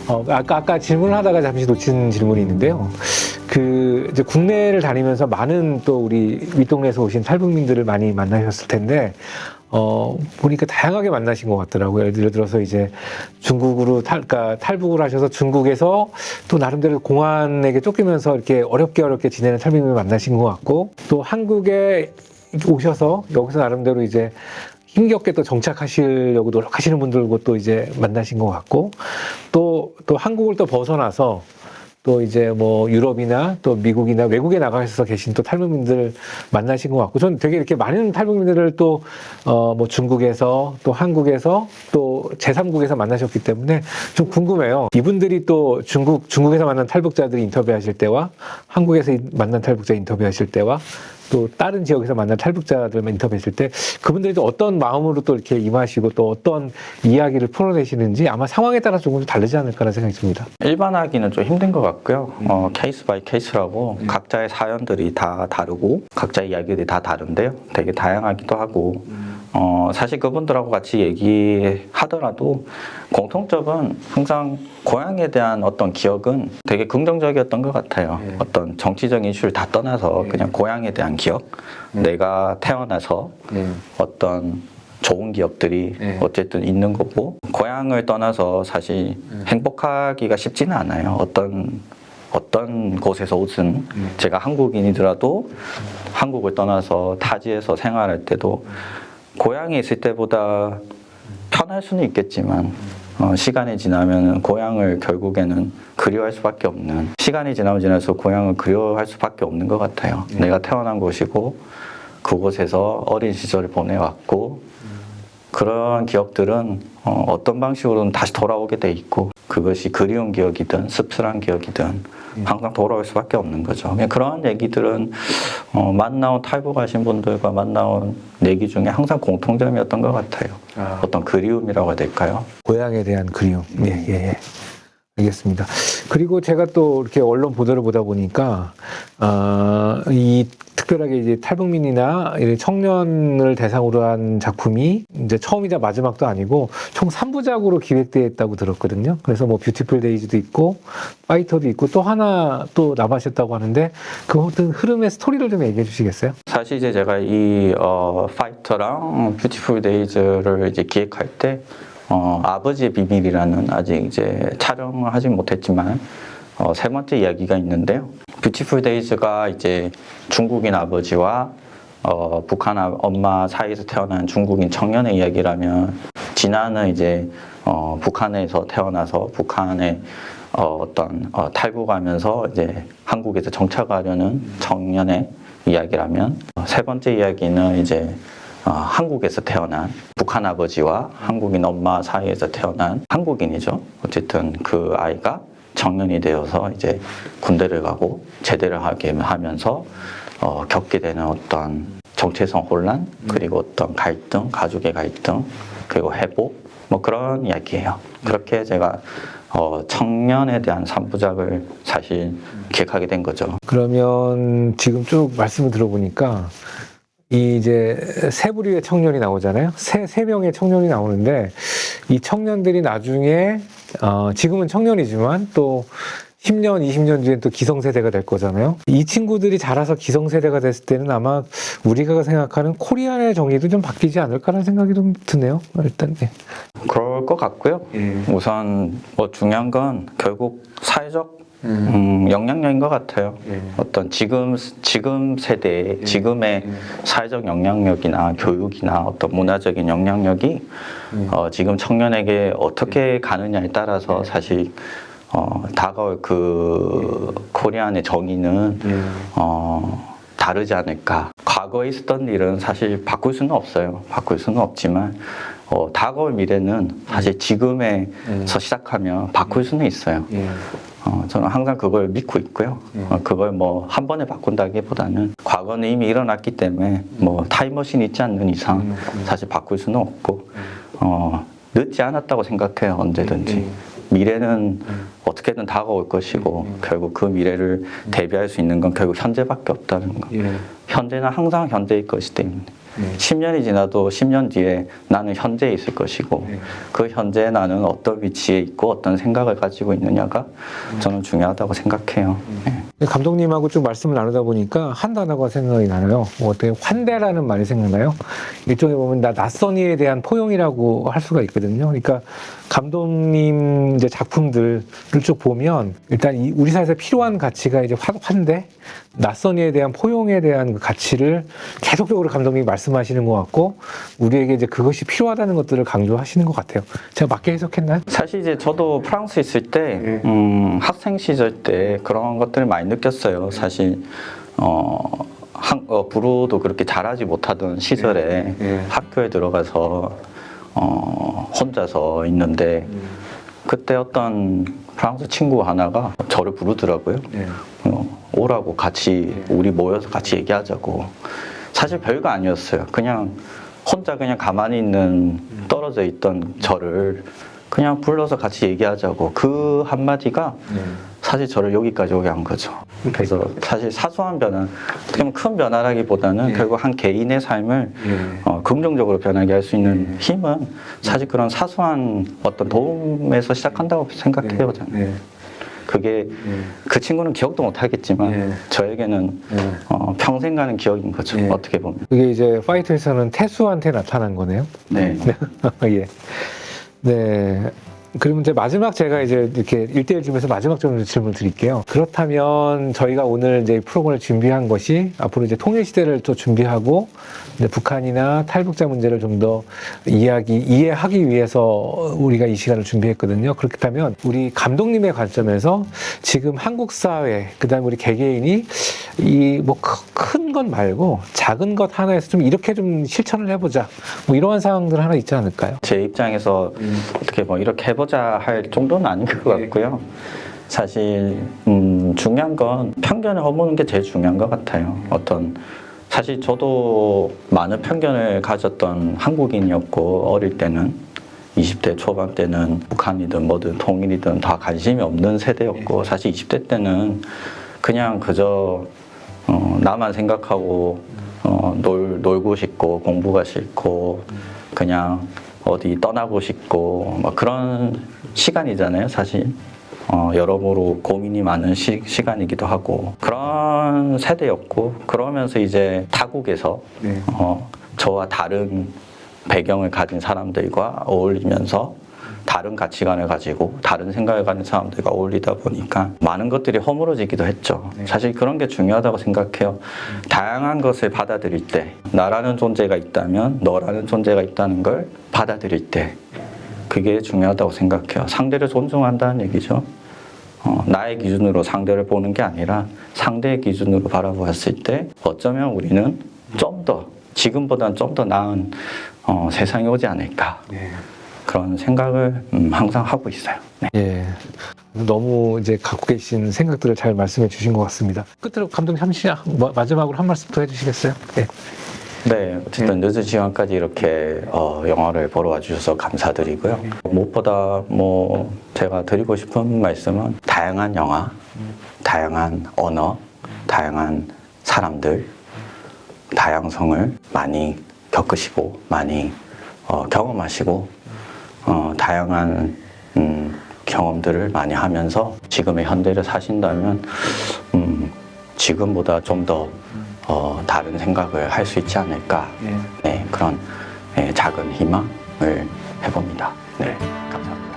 아까 질문을 하다가 잠시 놓친 질문이 있는데요. 이제 국내를 다니면서 많은 또 우리 윗동네에서 오신 탈북민들을 많이 만나셨을 텐데, 보니까 다양하게 만나신 것 같더라고요. 예를 들어서 이제 중국으로 탈북을 하셔서 중국에서 또 나름대로 공안에게 쫓기면서 이렇게 어렵게 지내는 탈북민을 만나신 것 같고, 또 한국에 오셔서 여기서 나름대로 이제 힘겹게 또 정착하시려고 노력하시는 분들과 또 이제 만나신 것 같고, 또 한국을 또 벗어나서 또 이제 뭐 유럽이나 또 미국이나 외국에 나가셔서 계신 또 탈북민들 만나신 것 같고, 저는 되게 이렇게 많은 탈북민들을 또 뭐 중국에서 또 한국에서 또 제3국에서 만나셨기 때문에 좀 궁금해요. 이분들이 또 중국에서 만난 탈북자들이 인터뷰하실 때와 한국에서 만난 탈북자 인터뷰하실 때와 또 다른 지역에서 만난 탈북자들만 인터뷰했을 때 그분들이 또 어떤 마음으로 또 이렇게 임하시고 또 어떤 이야기를 풀어내시는지 아마 상황에 따라 조금 다르지 않을까라는 생각이 듭니다. 일반화하기는 좀 힘든 것 같고요. 케이스 바이 케이스라고 각자의 사연들이 다 다르고 각자의 이야기들이 다 다른데요. 되게 다양하기도 하고 사실 그분들하고 같이 얘기하더라도 공통점은 항상 고향에 대한 어떤 기억은 되게 긍정적이었던 것 같아요. 어떤 정치적인 이슈를 다 떠나서 그냥 고향에 대한 기억, 내가 태어나서 어떤 좋은 기억들이 어쨌든 있는 거고, 고향을 떠나서 사실 행복하기가 쉽지는 않아요. 어떤 곳에서 오든 제가 한국인이더라도 한국을 떠나서 타지에서 생활할 때도 고향에 있을 때보다 편할 수는 있겠지만 시간이 지나면 고향을 결국에는 그리워할 수밖에 없는, 시간이 지나면 지날수록 고향을 그리워할 수밖에 없는 것 같아요. 내가 태어난 곳이고 그곳에서 어린 시절을 보내왔고 그런 기억들은 어떤 방식으로는 다시 돌아오게 돼 있고, 그것이 그리운 기억이든 씁쓸한 기억이든 항상 돌아올 수밖에 없는 거죠. 그냥 그런 얘기들은 만나온 탈북하신 분들과 만나온 얘기 중에 항상 공통점이었던 것 같아요. 어떤 그리움이라고 해야 될까요? 고향에 대한 그리움. 예. 알겠습니다. 그리고 제가 또 이렇게 언론 보도를 보다 보니까 이 특별하게 이제 탈북민이나 청년을 대상으로 한 작품이 이제 처음이자 마지막도 아니고 총 3부작으로 기획되어 있다고 들었거든요. 그래서 뭐 뷰티풀 데이즈도 있고 파이터도 있고 또 하나 또 남아셨다고 하는데 그 어떤 흐름의 스토리를 좀 얘기해 주시겠어요? 사실 이제 제가 이 파이터랑 뷰티풀 데이즈를 이제 기획할 때 아버지의 비밀이라는 아직 이제 촬영을 하진 못했지만 세 번째 이야기가 있는데요. 뷰티풀 데이즈가 이제 중국인 아버지와 북한 엄마 사이에서 태어난 중국인 청년의 이야기라면, 진아는 이제 북한에서 태어나서 북한에 탈북하면서 이제 한국에서 정착하려는 청년의 이야기라면, 세 번째 이야기는 이제 한국에서 태어난 북한 아버지와 한국인 엄마 사이에서 태어난 한국인이죠. 어쨌든 그 아이가 청년이 되어서 이제 군대를 가고 제대를 하게 하면서 겪게 되는 어떤 정체성 혼란, 그리고 어떤 갈등, 가족의 갈등, 그리고 회복, 뭐 그런 이야기예요. 그렇게 제가 청년에 대한 3부작을 사실 기획하게 된 거죠. 그러면 지금 쭉 말씀을 들어보니까 이 이제 세 부류의 청년이 나오잖아요. 세 명의 청년이 나오는데 이 청년들이 나중에 지금은 청년이지만 또 10년, 20년 뒤엔 또 기성세대가 될 거잖아요. 이 친구들이 자라서 기성세대가 됐을 때는 아마 우리가 생각하는 코리안의 정의도 좀 바뀌지 않을까라는 생각이 좀 드네요. 일단 그럴 것 같고요. 우선 뭐 중요한 건 결국 사회적 영향력인 것 같아요. 어떤 지금 세대, 지금의 사회적 영향력이나 교육이나 어떤 문화적인 영향력이 지금 청년에게 어떻게 가느냐에 따라서 사실 다가올 그 코리안의 정의는 다르지 않을까. 과거에 있었던 일은 사실 바꿀 수는 없어요. 바꿀 수는 없지만 다가올 미래는 사실 지금에서 시작하면 바꿀 수는 있어요. 저는 항상 그걸 믿고 있고요. 그걸 뭐 한 번에 바꾼다기보다는 과거는 이미 일어났기 때문에 뭐 타임머신이 있지 않는 이상 사실 바꿀 수는 없고 늦지 않았다고 생각해요. 언제든지. 미래는 어떻게든 다가올 것이고 결국 그 미래를 대비할 수 있는 건 결국 현재밖에 없다는 거. 현재는 항상 현재일 것이기 때문에 네. 10년이 지나도 10년 뒤에 나는 현재에 있을 것이고 네. 그 현재에 나는 어떤 위치에 있고 어떤 생각을 가지고 있느냐가 저는 중요하다고 생각해요. 네. 감독님하고 좀 말씀을 나누다 보니까 한 단어가 생각이 나요. 뭐 어떻게 환대라는 말이 생각나요. 일종의 보면 낯선 이에 대한 포용이라고 할 수가 있거든요. 그러니까 감독님 이제 작품들을 쭉 보면 일단 우리 사회에서 필요한 가치가 이제 환대, 낯선 이에 대한 포용에 대한 그 가치를 계속적으로 감독님이 말씀하시는 것 같고 우리에게 이제 그것이 필요하다는 것들을 강조하시는 것 같아요. 제가 맞게 해석했나요? 사실 이제 저도 프랑스 있을 때 학생 시절 때 그런 것들을 많이 느꼈어요. 사실 불어도 그렇게 잘하지 못하던 시절에 학교에 들어가서 혼자서 있는데 그때 어떤 프랑스 친구 하나가 저를 부르더라고요. 오라고 같이 우리 모여서 같이 얘기하자고. 사실 별거 아니었어요. 그냥 혼자 그냥 가만히 있는 떨어져 있던 저를 그냥 불러서 같이 얘기하자고. 그 한마디가 사실 저를 여기까지 오게 한 거죠. 그래서 사실 사소한 변화, 어떻게 보면 큰 변화라기보다는 결국 한 개인의 삶을 긍정적으로 변하게 할 수 있는 힘은 사실 그런 사소한 어떤 도움에서 시작한다고 생각해요. 저는. 그게 그 친구는 기억도 못 하겠지만 저에게는 평생 가는 기억인 거죠. 어떻게 보면. 그게 이제 파이터에서는 태수한테 나타난 거네요. 네. 예. 네. 그러면 이제 마지막 제가 이제 이렇게 1대1 중에서 마지막 좀 질문을 드릴게요. 그렇다면 저희가 오늘 이제 프로그램을 준비한 것이 앞으로 이제 통일 시대를 또 준비하고 이제 북한이나 탈북자 문제를 좀 더 이해하기 위해서 우리가 이 시간을 준비했거든요. 그렇다면 우리 감독님의 관점에서 지금 한국 사회, 그다음에 우리 개개인이 이 뭐 큰 것 말고 작은 것 하나에서 좀 이렇게 좀 실천을 해보자. 뭐 이러한 상황들 하나 있지 않을까요? 제 입장에서 어떻게 뭐 이렇게 해보자 할 정도는 아닌 것 같고요. 사실 중요한 건 편견을 허무는 게 제일 중요한 것 같아요. 사실 저도 많은 편견을 가졌던 한국인이었고 어릴 때는 20대 초반 때는 북한이든 뭐든 통일이든 다 관심이 없는 세대였고 사실 20대 때는 그냥 그저 나만 생각하고 놀고 싶고 공부가 싫고 그냥 어디 떠나고 싶고 막 그런 시간이잖아요, 사실. 여러모로 고민이 많은 시간이기도 하고 그런 세대였고 그러면서 이제 타국에서 저와 다른 배경을 가진 사람들과 어울리면서 다른 가치관을 가지고 다른 생각을 가진 사람들과 어울리다 보니까 많은 것들이 허물어지기도 했죠. 사실 그런 게 중요하다고 생각해요. 다양한 것을 받아들일 때 나라는 존재가 있다면 너라는 존재가 있다는 걸 받아들일 때 그게 중요하다고 생각해요. 상대를 존중한다는 얘기죠. 나의 기준으로 상대를 보는 게 아니라 상대의 기준으로 바라보았을 때 어쩌면 우리는 좀 더 지금보다는 좀 더 나은 세상이 오지 않을까 그런 생각을 항상 하고 있어요. 네. 예. 너무 이제 갖고 계신 생각들을 잘 말씀해 주신 것 같습니다. 끝으로 감독님 마지막으로 한 말씀 더 해주시겠어요? 네. 네, 어쨌든 늦은 시간까지 이렇게 영화를 보러 와주셔서 감사드리고요. 무엇보다 뭐 제가 드리고 싶은 말씀은 다양한 영화, 다양한 언어, 다양한 사람들, 다양성을 많이 겪으시고 많이 경험하시고 다양한 경험들을 많이 하면서 지금의 현대를 사신다면 지금보다 좀 더 다른 생각을 할 수 있지 않을까 그런 작은 희망을 해봅니다. 네, 감사합니다.